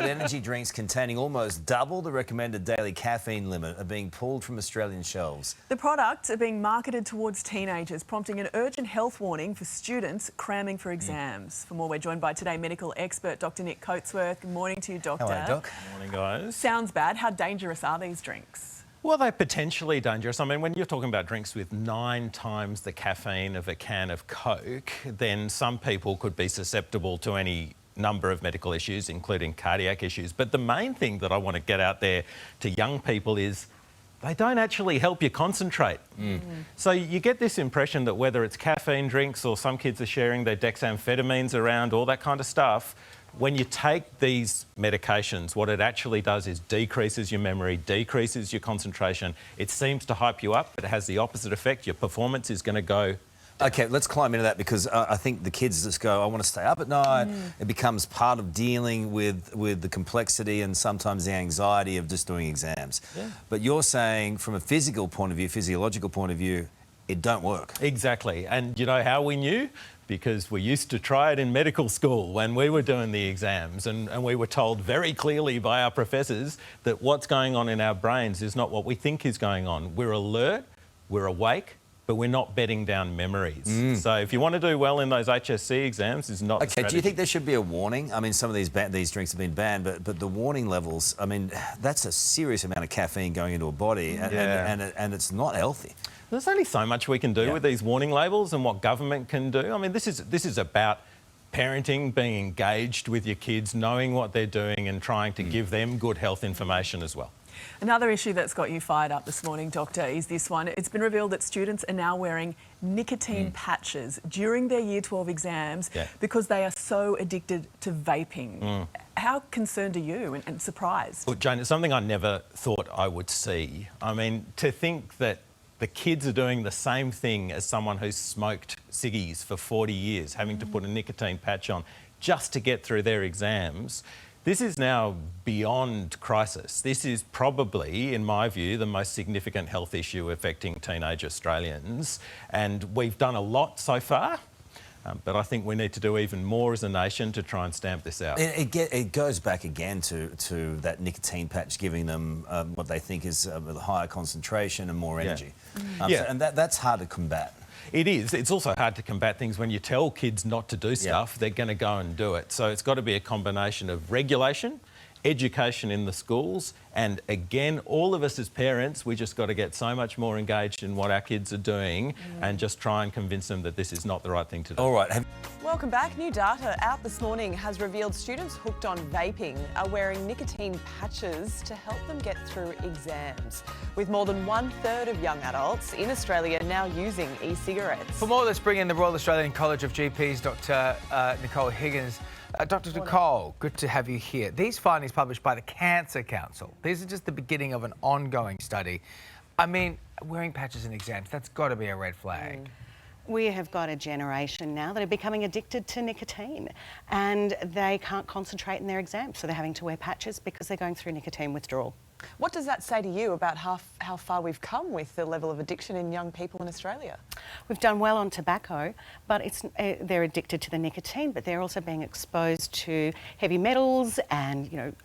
energy drinks containing almost double the recommended daily caffeine limit are being pulled from Australian shelves. The products are being marketed towards teenagers, prompting an urgent health warning for students cramming for exams. For more, we're joined by Today medical expert Dr. Nick Coatsworth. Good morning to you, Doctor. Hello, Doc. Good morning, guys. Sounds bad. How dangerous are these drinks? Well, they're potentially dangerous. I mean, when you're talking about drinks with 9 times the caffeine of a can of Coke, then some people could be susceptible to any number of medical issues, including cardiac issues. But the main thing that I want to get out there to young people is they don't actually help you concentrate. So you get this impression that whether it's caffeine drinks or some kids are sharing their dexamphetamines around, all that kind of stuff, when you take these medications, what it actually does is decreases your memory, decreases your concentration. It seems to hype you up, but it has the opposite effect. Your performance is going to go. OK, let's climb into that because I think the kids just go, I want to stay up at night. It becomes part of dealing with the complexity and sometimes the anxiety of just doing exams. Yeah. But you're saying from a physical point of view, physiological point of view, it don't work. Exactly. And you know how we knew? Because we used to try it in medical school when we were doing the exams and we were told very clearly by our professors that what's going on in our brains is not what we think is going on. We're alert, we're awake, but we're not bedding down memories. So if you want to do well in those HSC exams, is not the strategy. Do you think there should be a warning? I mean, some of these drinks have been banned, but the warning levels, I mean, that's a serious amount of caffeine going into a body and it's not healthy. There's only so much we can do with these warning labels and what government can do. I mean, this is about parenting, being engaged with your kids, knowing what they're doing and trying to give them good health information as well. Another issue that's got you fired up this morning, Doctor, is this one. It's been revealed that students are now wearing nicotine patches during their Year 12 exams because they are so addicted to vaping. How concerned are you and surprised? Well, Jane, it's something I never thought I would see. I mean, to think that the kids are doing the same thing as someone who's smoked ciggies for 40 years, having to put a nicotine patch on just to get through their exams. This is now beyond crisis. This is probably, in my view, the most significant health issue affecting teenage Australians. And we've done a lot so far. But I think we need to do even more as a nation to try and stamp this out. It goes back again to that nicotine patch giving them what they think is a higher concentration and more energy. And that's hard to combat. It is. It's also hard to combat things when you tell kids not to do stuff, they're going to go and do it. So it's got to be a combination of regulation, education in the schools, and again, all of us as parents, we just got to get so much more engaged in what our kids are doing and just try and convince them that this is not the right thing to do. All right. Welcome back. New data out this morning has revealed students hooked on vaping are wearing nicotine patches to help them get through exams, with more than 1/3 of young adults in Australia now using e-cigarettes. For more, let's bring in the Royal Australian College of GPs, Dr. Nicole Higgins. Dr. Nicole, good to have you here. These findings published by the Cancer Council, these are just the beginning of an ongoing study. I mean, wearing patches in exams, that's got to be a red flag. We have got a generation now that are becoming addicted to nicotine and they can't concentrate in their exams, so they're having to wear patches because they're going through nicotine withdrawal. What does that say to you about how far we've come with the level of addiction in young people in Australia? We've done well on tobacco, but they're addicted to the nicotine, but they're also being exposed to heavy metals and,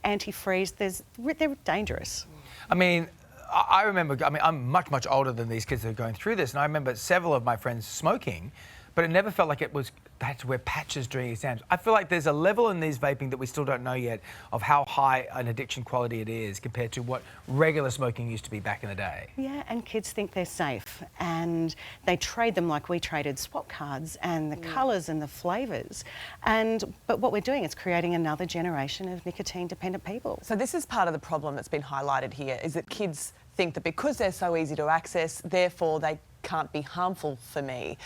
antifreeze. They're dangerous. I mean, I remember, I'm much, much older than these kids that are going through this, and I remember several of my friends smoking, but it never felt like they had to wear patches during exams. I feel like there's a level in these vaping that we still don't know yet of how high an addiction quality it is compared to what regular smoking used to be back in the day. Yeah, and kids think they're safe and they trade them like we traded swap cards and the colours and the flavours. But what we're doing is creating another generation of nicotine-dependent people. So this is part of the problem that's been highlighted here, is that kids think that because they're so easy to access, therefore they can't be harmful for me.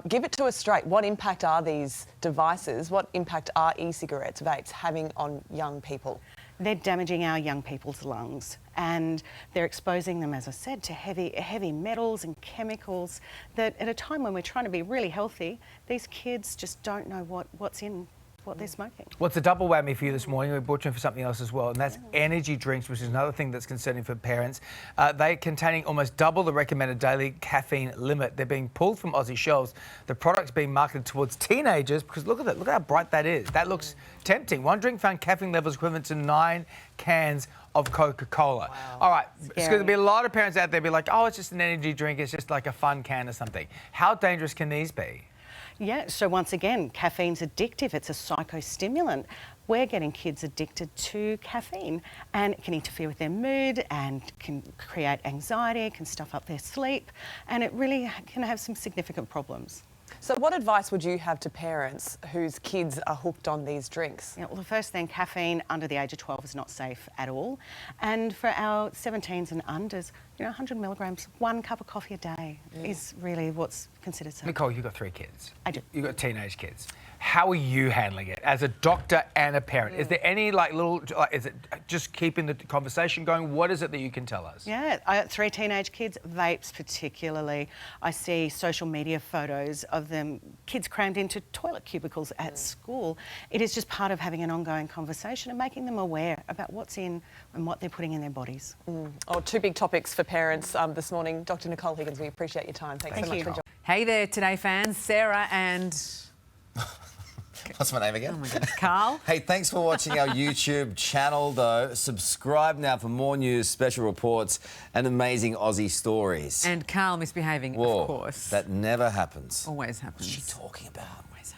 Give it to us straight. What impact are these devices, what impact are e-cigarettes, vapes, having on young people? They're damaging our young people's lungs and they're exposing them, as I said, to heavy metals and chemicals that at a time when we're trying to be really healthy, these kids just don't know what's in what they're smoking. Well, it's a double whammy for you this morning. We brought you in for something else as well, and that's energy drinks, which is another thing that's concerning for parents. They're containing almost double the recommended daily caffeine limit. They're being pulled from Aussie shelves. The product's being marketed towards teenagers because look at that. Look how bright that is. That looks tempting. One drink found caffeine levels equivalent to 9 cans of Coca-Cola. Wow. All right, Scary. there's going to be a lot of parents out there be like, oh, it's just an energy drink. It's just like a fun can or something. How dangerous can these be? Yeah, so once again, caffeine's addictive. It's a psychostimulant. We're getting kids addicted to caffeine, and it can interfere with their mood and can create anxiety, can stuff up their sleep, and it really can have some significant problems. So what advice would you have to parents whose kids are hooked on these drinks? Yeah, well, the first thing, caffeine under the age of 12 is not safe at all. And for our 17s and unders, 100 milligrams, 1 cup of coffee a day is really what's considered safe. Nicole, you've got 3 kids. I do. You've got teenage kids. How are you handling it as a doctor and a parent? Is there any is it just keeping the conversation going? What is it that you can tell us? Yeah, I got 3 teenage kids, vapes particularly. I see social media photos of them, kids crammed into toilet cubicles at school. It is just part of having an ongoing conversation and making them aware about what's in and what they're putting in their bodies. Oh, 2 big topics for parents this morning. Dr. Nicole Higgins, we appreciate your time. Thanks so much for joining. Hey there, Today fans. Sarah and... What's my name again? Oh my goodness, Carl. Hey, thanks for watching our YouTube channel, though. Subscribe now for more news, special reports, and amazing Aussie stories. And Carl misbehaving, Whoa, of course. that never happens. Always happens. What's she talking about? Always happens.